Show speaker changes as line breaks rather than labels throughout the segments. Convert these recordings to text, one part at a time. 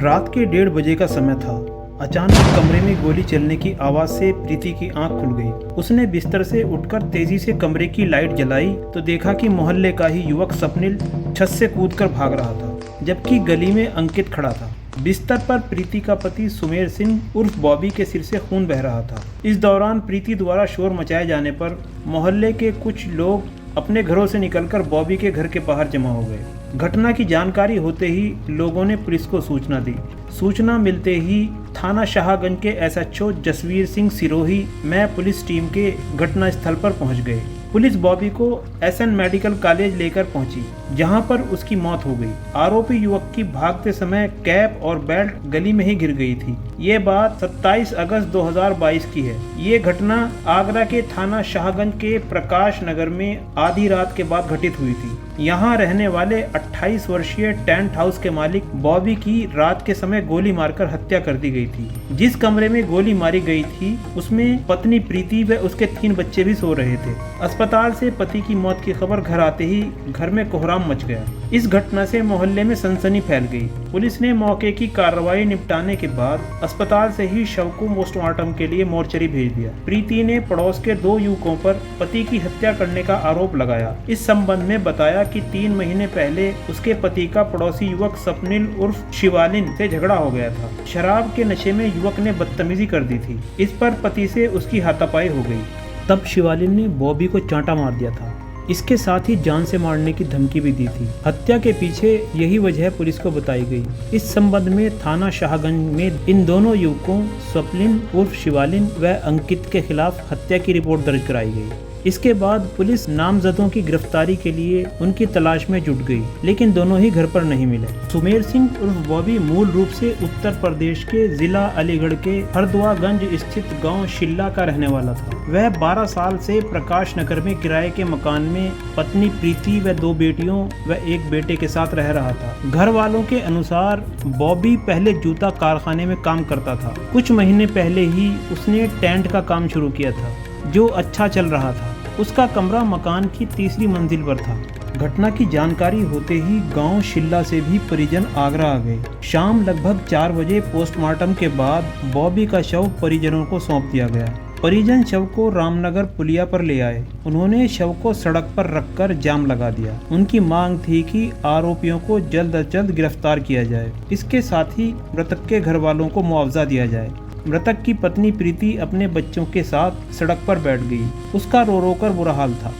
रात के 1:30 बजे का समय था। अचानक कमरे में गोली चलने की आवाज से प्रीति की आंख खुल गई। उसने बिस्तर से उठकर तेजी से कमरे की लाइट जलाई तो देखा कि मोहल्ले का ही युवक स्वप्निल छत से कूदकर भाग रहा था, जबकि गली में अंकित खड़ा था। बिस्तर पर प्रीति का पति सुमेर सिंह उर्फ बॉबी के सिर से खून बह रहा था। इस दौरान प्रीति द्वारा शोर मचाए जाने पर मोहल्ले के कुछ लोग अपने घरों से निकलकर बॉबी के घर के बाहर जमा हो गए। घटना की जानकारी होते ही लोगों ने पुलिस को सूचना दी। सूचना मिलते ही थाना शाहगंज के एसएचओ जसवीर सिंह सिरोही में पुलिस टीम के घटनास्थल पर पहुंच गए। पुलिस बॉबी को एसएन मेडिकल कॉलेज लेकर पहुंची, जहां पर उसकी मौत हो गई। आरोपी युवक की भागते समय कैप और बेल्ट गली में ही गिर गई थी। ये बात 27 अगस्त 2022 की है। ये घटना आगरा के थाना शाहगंज के प्रकाश नगर में आधी रात के बाद घटित हुई थी। यहाँ रहने वाले 28 वर्षीय टेंट हाउस के मालिक बॉबी की रात के समय गोली मारकर हत्या कर दी गई थी। जिस कमरे में गोली मारी गई थी उसमें पत्नी प्रीति व उसके 3 बच्चे भी सो रहे थे। अस्पताल से पति की मौत की खबर घर आते ही घर में कोहराम मच गया। इस घटना से मोहल्ले में सनसनी फैल गई। पुलिस ने मौके की कार्रवाई निपटाने के बाद अस्पताल से ही शव को पोस्टमार्टम के लिए मोर्चरी भेज दिया। प्रीति ने पड़ोस के 2 युवकों पर पति की हत्या करने का आरोप लगाया। इस संबंध में बताया कि 3 महीने पहले उसके पति का पड़ोसी युवक स्वप्निल उर्फ शिवालिन से झगड़ा हो गया था। शराब के नशे में युवक ने बदतमीजी कर दी थी। इस पर पति से उसकी हाथापाई हो गई। तब शिवालिन ने बॉबी को चांटा मार दिया था। इसके साथ ही जान से मारने की धमकी भी दी थी। हत्या के पीछे यही वजह पुलिस को बताई गई। इस संबंध में थाना शाहगंज में इन दोनों युवकों स्वप्निल उर्फ शिवालिन व अंकित के खिलाफ हत्या की रिपोर्ट दर्ज कराई गई। इसके बाद पुलिस नामजदों की गिरफ्तारी के लिए उनकी तलाश में जुट गई, लेकिन दोनों ही घर पर नहीं मिले। सुमेर सिंह उर्फ बॉबी मूल रूप से उत्तर प्रदेश के जिला अलीगढ़ के हरदुआगंज स्थित गांव शिल्ला का रहने वाला था। वह 12 साल से प्रकाश नगर में किराए के मकान में पत्नी प्रीति व 2 बेटियों व 1 बेटे के साथ रह रहा था। घर वालों के अनुसार बॉबी पहले जूता कारखाने में काम करता था। कुछ महीने पहले ही उसने टेंट का काम शुरू किया था, जो अच्छा चल रहा था। उसका कमरा मकान की 3री मंजिल पर था। घटना की जानकारी होते ही गांव शिल्ला से भी परिजन आगरा आ गए। शाम लगभग 4 बजे पोस्टमार्टम के बाद बॉबी का शव परिजनों को सौंप दिया गया। परिजन शव को रामनगर पुलिया पर ले आए। उन्होंने शव को सड़क पर रखकर जाम लगा दिया। उनकी मांग थी कि आरोपियों को जल्द अज जल्द गिरफ्तार किया जाए। इसके साथ ही मृतक के घर वालों को मुआवजा दिया जाए। मृतक की पत्नी प्रीति अपने बच्चों के साथ सड़क पर बैठ गई। उसका रो रो कर बुरा हाल था।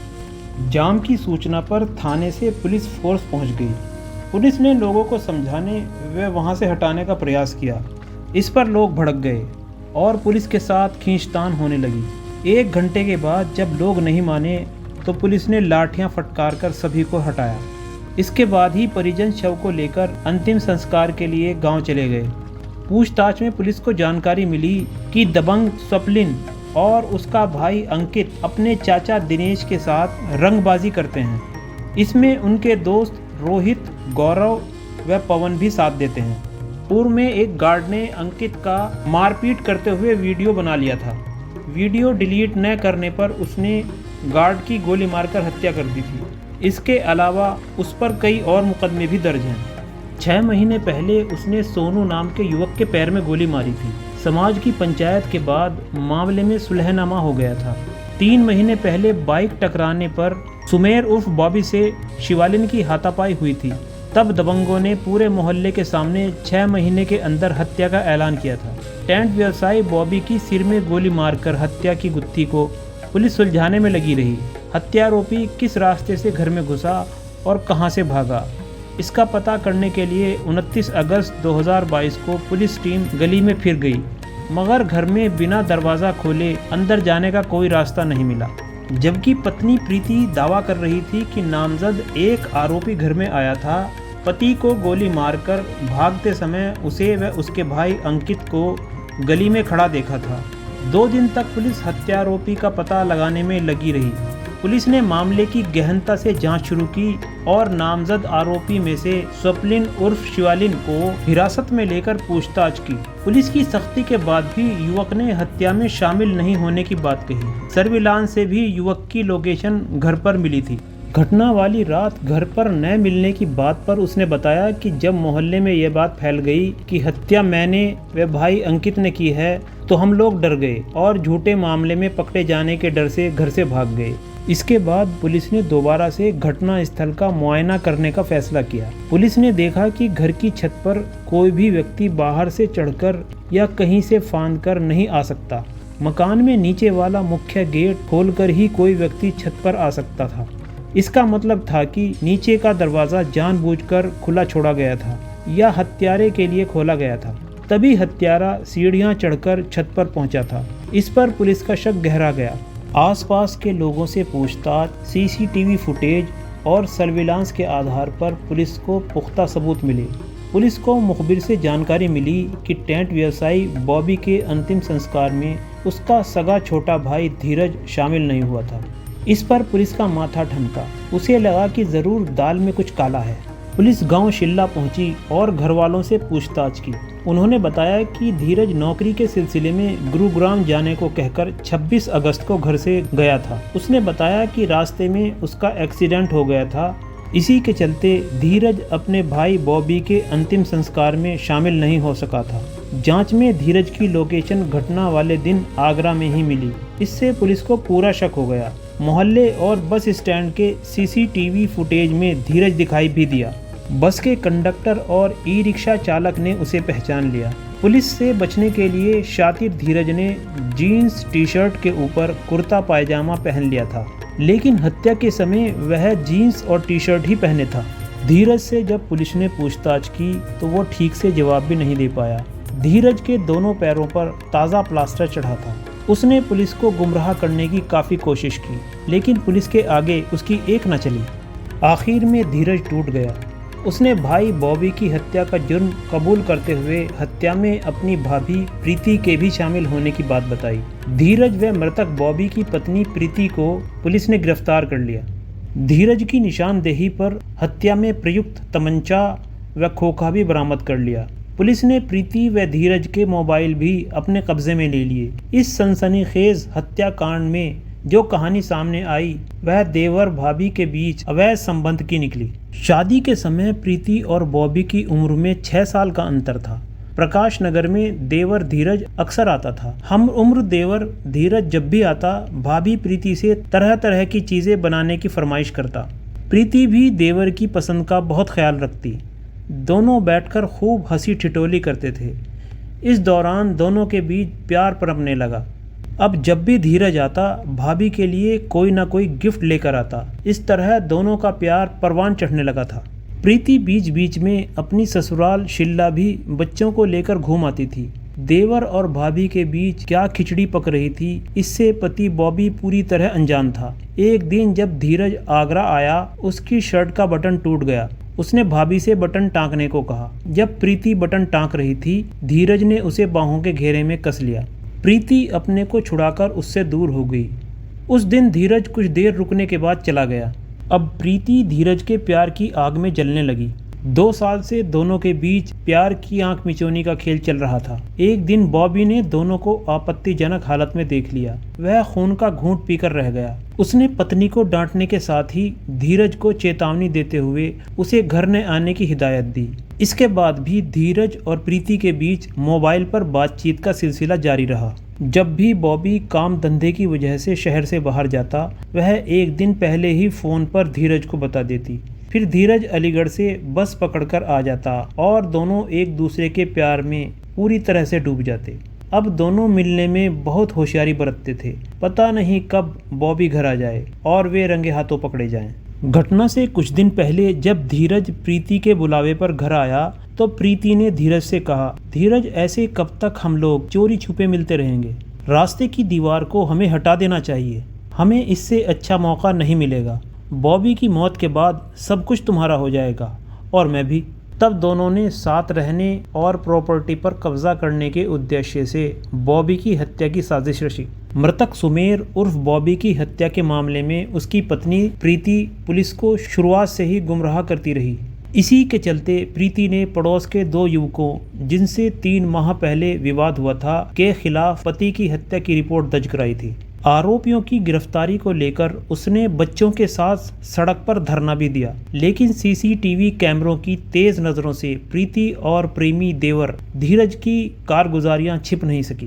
जाम की सूचना पर थाने से पुलिस फोर्स पहुंच गई। पुलिस ने लोगों को समझाने व वहां से हटाने का प्रयास किया। इस पर लोग भड़क गए और पुलिस के साथ खींचतान होने लगी। 1 घंटे के बाद जब लोग नहीं माने तो पुलिस ने लाठियां फटकार कर सभी को हटाया। इसके बाद ही परिजन शव को लेकर अंतिम संस्कार के लिए गाँव चले गए। पूछताछ में पुलिस को जानकारी मिली कि दबंग स्वप्निल और उसका भाई अंकित अपने चाचा दिनेश के साथ रंगबाजी करते हैं। इसमें उनके दोस्त रोहित, गौरव व पवन भी साथ देते हैं। पूर्व में एक गार्ड ने अंकित का मारपीट करते हुए वीडियो बना लिया था। वीडियो डिलीट न करने पर उसने गार्ड की गोली मारकर हत्या कर दी थी। इसके अलावा उस पर कई और मुकदमे भी दर्ज हैं। 6 महीने पहले उसने सोनू नाम के युवक के पैर में गोली मारी थी। समाज की पंचायत के बाद मामले में सुलहनामा हो गया था। 3 महीने पहले बाइक टकराने पर सुमेर उर्फ बॉबी से शिवालिन की हाथापाई हुई थी। तब दबंगों ने पूरे मोहल्ले के सामने 6 महीने के अंदर हत्या का ऐलान किया था। टेंट व्यवसायी बॉबी की सिर में गोली मारकर हत्या की गुत्थी को पुलिस सुलझाने में लगी रही। हत्यारोपी किस रास्ते से घर में घुसा और कहां से भागा, इसका पता करने के लिए 29 अगस्त 2022 को पुलिस टीम गली में फिर गई, मगर घर में बिना दरवाज़ा खोले अंदर जाने का कोई रास्ता नहीं मिला। जबकि पत्नी प्रीति दावा कर रही थी कि नामजद एक आरोपी घर में आया था। पति को गोली मारकर भागते समय उसे व उसके भाई अंकित को गली में खड़ा देखा था। 2 दिन तक पुलिस हत्यारोपी का पता लगाने में लगी रही। पुलिस ने मामले की गहनता से जांच शुरू की और नामजद आरोपी में से स्वप्निल उर्फ शिवालिन को हिरासत में लेकर पूछताछ की। पुलिस की सख्ती के बाद भी युवक ने हत्या में शामिल नहीं होने की बात कही। सर्विलांस से भी युवक की लोकेशन घर पर मिली थी। घटना वाली रात घर पर न मिलने की बात पर उसने बताया कि जब मोहल्ले में यह बात फैल गई कि हत्या मैंने व भाई अंकित ने की है तो हम लोग डर गए और झूठे मामले में पकड़े जाने के डर से घर से भाग गए। इसके बाद पुलिस ने दोबारा से घटना स्थल का मुआयना करने का फैसला किया। पुलिस ने देखा कि घर की छत पर कोई भी व्यक्ति बाहर से चढ़कर या कहीं से फांद कर नहीं आ सकता। मकान में नीचे वाला मुख्य गेट खोलकर ही कोई व्यक्ति छत पर आ सकता था। इसका मतलब था कि नीचे का दरवाज़ा जानबूझकर खुला छोड़ा गया था या हत्यारे के लिए खोला गया था। तभी हत्यारा सीढ़ियां चढ़कर छत पर पहुंचा था। इस पर पुलिस का शक गहरा गया। आसपास के लोगों से पूछताछ, सीसीटीवी फुटेज और सर्विलांस के आधार पर पुलिस को पुख्ता सबूत मिले। पुलिस को मुखबिर से जानकारी मिली कि टेंट व्यवसायी बॉबी के अंतिम संस्कार में उसका सगा छोटा भाई धीरज शामिल नहीं हुआ था। इस पर पुलिस का माथा ठनका। उसे लगा कि ज़रूर दाल में कुछ काला है। पुलिस गांव शिल्ला पहुंची और घर वालों से पूछताछ की। उन्होंने बताया कि धीरज नौकरी के सिलसिले में गुरुग्राम जाने को कहकर 26 अगस्त को घर से गया था। उसने बताया कि रास्ते में उसका एक्सीडेंट हो गया था। इसी के चलते धीरज अपने भाई बॉबी के अंतिम संस्कार में शामिल नहीं हो सका था। जांच में धीरज की लोकेशन घटना वाले दिन आगरा में ही मिली। इससे पुलिस को पूरा शक हो गया। मोहल्ले और बस स्टैंड के सीसीटीवी फुटेज में धीरज दिखाई भी दिया। बस के कंडक्टर और ई रिक्शा चालक ने उसे पहचान लिया। पुलिस से बचने के लिए शातिर धीरज ने जीन्स टी शर्ट के ऊपर कुर्ता पायजामा पहन लिया था, लेकिन हत्या के समय वह जीन्स और टी शर्ट ही पहने था। धीरज से जब पुलिस ने पूछताछ की तो वो ठीक से जवाब भी नहीं दे पाया। धीरज के दोनों पैरों पर ताज़ा प्लास्टर चढ़ा था। उसने पुलिस को गुमराह करने की काफ़ी कोशिश की, लेकिन पुलिस के आगे उसकी एक न चली। आखिर में धीरज टूट गया। उसने भाई बॉबी की हत्या का जुर्म कबूल करते हुए हत्या में अपनी भाभी प्रीति के भी शामिल होने की बात बताई। धीरज व मृतक बॉबी की पत्नी प्रीति को पुलिस ने गिरफ्तार कर लिया। धीरज की निशानदेही पर हत्या में प्रयुक्त तमंचा व खोखा भी बरामद कर लिया। पुलिस ने प्रीति व धीरज के मोबाइल भी अपने कब्जे में ले लिए। इस सनसनीखेज हत्याकांड में जो कहानी सामने आई वह देवर भाभी के बीच अवैध संबंध की निकली। शादी के समय प्रीति और बॉबी की उम्र में 6 साल का अंतर था। प्रकाश नगर में देवर धीरज अक्सर आता था। हम उम्र देवर धीरज जब भी आता, भाभी प्रीति से तरह तरह की चीज़ें बनाने की फरमाइश करता। प्रीति भी देवर की पसंद का बहुत ख्याल रखती। दोनों बैठकर खूब हंसी ठिठोली करते थे। इस दौरान दोनों के बीच प्यार पनपने लगा। अब जब भी धीरज आता, भाभी के लिए कोई ना कोई गिफ्ट लेकर आता। इस तरह दोनों का प्यार परवान चढ़ने लगा था। प्रीति बीच बीच में अपनी ससुराल शिल्ला भी बच्चों को लेकर घूम आती थी। देवर और भाभी के बीच क्या खिचड़ी पक रही थी, इससे पति बॉबी पूरी तरह अनजान था। एक दिन जब धीरज आगरा आया, उसकी शर्ट का बटन टूट गया। उसने भाभी से बटन टाँकने को कहा। जब प्रीति बटन टाँक रही थी, धीरज ने उसे बाहों के घेरे में कस लिया। प्रीति अपने को छुड़ाकर उससे दूर हो गई। उस दिन धीरज कुछ देर रुकने के बाद चला गया। अब प्रीति धीरज के प्यार की आग में जलने लगी। 2 साल से दोनों के बीच प्यार की आंख मिचौनी का खेल चल रहा था। एक दिन बॉबी ने दोनों को आपत्तिजनक हालत में देख लिया। वह खून का घूंट पीकर रह गया। उसने पत्नी को डांटने के साथ ही धीरज को चेतावनी देते हुए उसे घर न आने की हिदायत दी। इसके बाद भी धीरज और प्रीति के बीच मोबाइल पर बातचीत का सिलसिला जारी रहा। जब भी बॉबी काम धंधे की वजह से शहर से बाहर जाता, वह एक दिन पहले ही फ़ोन पर धीरज को बता देती। फिर धीरज अलीगढ़ से बस पकड़कर आ जाता और दोनों एक दूसरे के प्यार में पूरी तरह से डूब जाते। अब दोनों मिलने में बहुत होशियारी बरतते थे। पता नहीं कब बॉबी घर आ जाए और वे रंगे हाथों पकड़े जाएं। घटना से कुछ दिन पहले जब धीरज प्रीति के बुलावे पर घर आया तो प्रीति ने धीरज से कहा, धीरज ऐसे कब तक हम लोग चोरी छुपे मिलते रहेंगे? रास्ते की दीवार को हमें हटा देना चाहिए। हमें इससे अच्छा मौका नहीं मिलेगा। बॉबी की मौत के बाद सब कुछ तुम्हारा हो जाएगा और मैं भी। तब दोनों ने साथ रहने और प्रॉपर्टी पर कब्जा करने के उद्देश्य से बॉबी की हत्या की साजिश रची। मृतक सुमेर उर्फ बॉबी की हत्या के मामले में उसकी पत्नी प्रीति पुलिस को शुरुआत से ही गुमराह करती रही। इसी के चलते प्रीति ने पड़ोस के 2 युवकों, जिनसे 3 माह पहले विवाद हुआ था, के खिलाफ पति की हत्या की रिपोर्ट दर्ज कराई थी। आरोपियों की गिरफ्तारी को लेकर उसने बच्चों के साथ सड़क पर धरना भी दिया, लेकिन सीसीटीवी कैमरों की तेज नजरों से प्रीति और प्रेमी देवर धीरज की कारगुजारियां छिप नहीं सकी।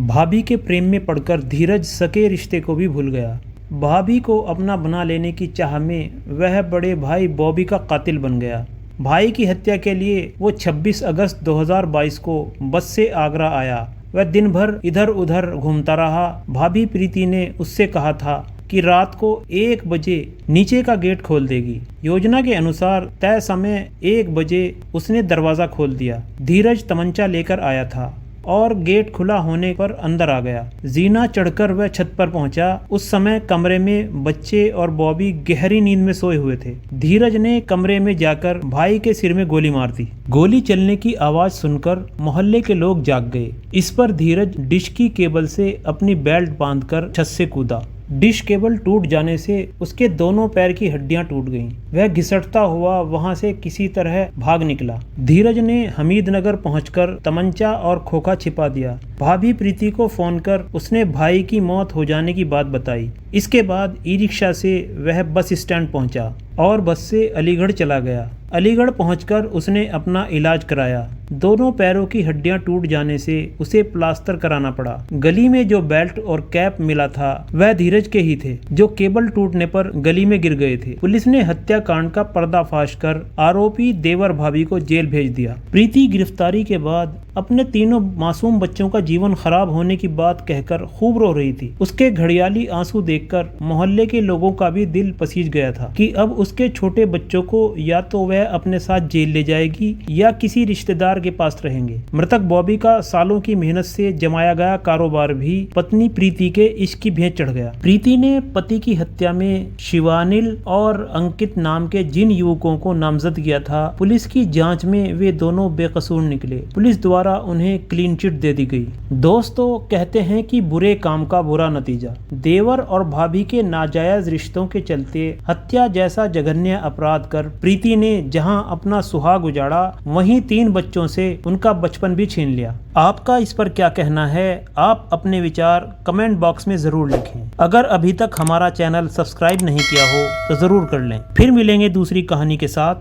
भाभी के प्रेम में पड़कर धीरज सके रिश्ते को भी भूल गया। भाभी को अपना बना लेने की चाह में वह बड़े भाई बॉबी का कातिल बन गया। भाई की हत्या के लिए वो 26 अगस्त 2022 को बस से आगरा आया। वह दिन भर इधर उधर घूमता रहा। भाभी प्रीति ने उससे कहा था कि रात को 1 बजे नीचे का गेट खोल देगी। योजना के अनुसार तय समय 1 बजे उसने दरवाज़ा खोल दिया। धीरज तमंचा लेकर आया था और गेट खुला होने पर अंदर आ गया। जीना चढ़कर वह छत पर पहुंचा। उस समय कमरे में बच्चे और बॉबी गहरी नींद में सोए हुए थे। धीरज ने कमरे में जाकर भाई के सिर में गोली मार दी। गोली चलने की आवाज सुनकर मोहल्ले के लोग जाग गए। इस पर धीरज डिश की केबल से अपनी बेल्ट बांधकर छत से कूदा। डिश केबल टूट जाने से उसके दोनों पैर की हड्डियां टूट गईं। वह घिसटता हुआ वहां से किसी तरह भाग निकला। धीरज ने हमीदनगर पहुंचकर तमंचा और खोखा छिपा दिया। भाभी प्रीति को फोन कर उसने भाई की मौत हो जाने की बात बताई। इसके बाद ई रिक्शा से वह बस स्टैंड पहुंचा और बस से अलीगढ़ चला गया। अलीगढ़ पहुंचकर उसने अपना इलाज कराया। दोनों पैरों की हड्डियां टूट जाने से उसे प्लास्टर कराना पड़ा। गली में जो बेल्ट और कैप मिला था वह धीरज के ही थे, जो केबल टूटने पर गली में गिर गए थे। पुलिस ने हत्याकांड का पर्दाफाश कर आरोपी देवर भाभी को जेल भेज दिया। प्रीति गिरफ्तारी के बाद अपने तीनों मासूम बच्चों का जीवन खराब होने की बात कहकर खूब रो रही थी। उसके घड़ियाली आंसू देखकर मोहल्ले के लोगों का भी दिल पसीज गया था कि अब उसके छोटे बच्चों को या तो वह अपने साथ जेल ले जाएगी या किसी रिश्तेदार के पास रहेंगे। मृतक बॉबी का सालों की मेहनत से जमाया गया कारोबार भी पत्नी प्रीति के इश्क की भेंट चढ़ गया। प्रीति ने पति की हत्या में शिवानिल और अंकित नाम के जिन युवकों को नामजद किया था, पुलिस की जांच में वे दोनों बेकसूर निकले। पुलिस द्वारा उन्हें क्लीन चिट दे दी गई। दोस्तों कहते हैं कि बुरे काम का बुरा नतीजा। देवर और भाभी के नाजायज रिश्तों के चलते हत्या जैसा जघन्य अपराध कर प्रीति ने जहां अपना सुहाग उजाड़ा, वहीं 3 बच्चों से उनका बचपन भी छीन लिया। आपका इस पर क्या कहना है? आप अपने विचार कमेंट बॉक्स में जरूर लिखें। अगर अभी तक हमारा चैनल सब्सक्राइब नहीं किया हो तो जरूर कर लें। फिर मिलेंगे दूसरी कहानी के साथ।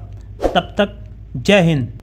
तब तक जय हिंद।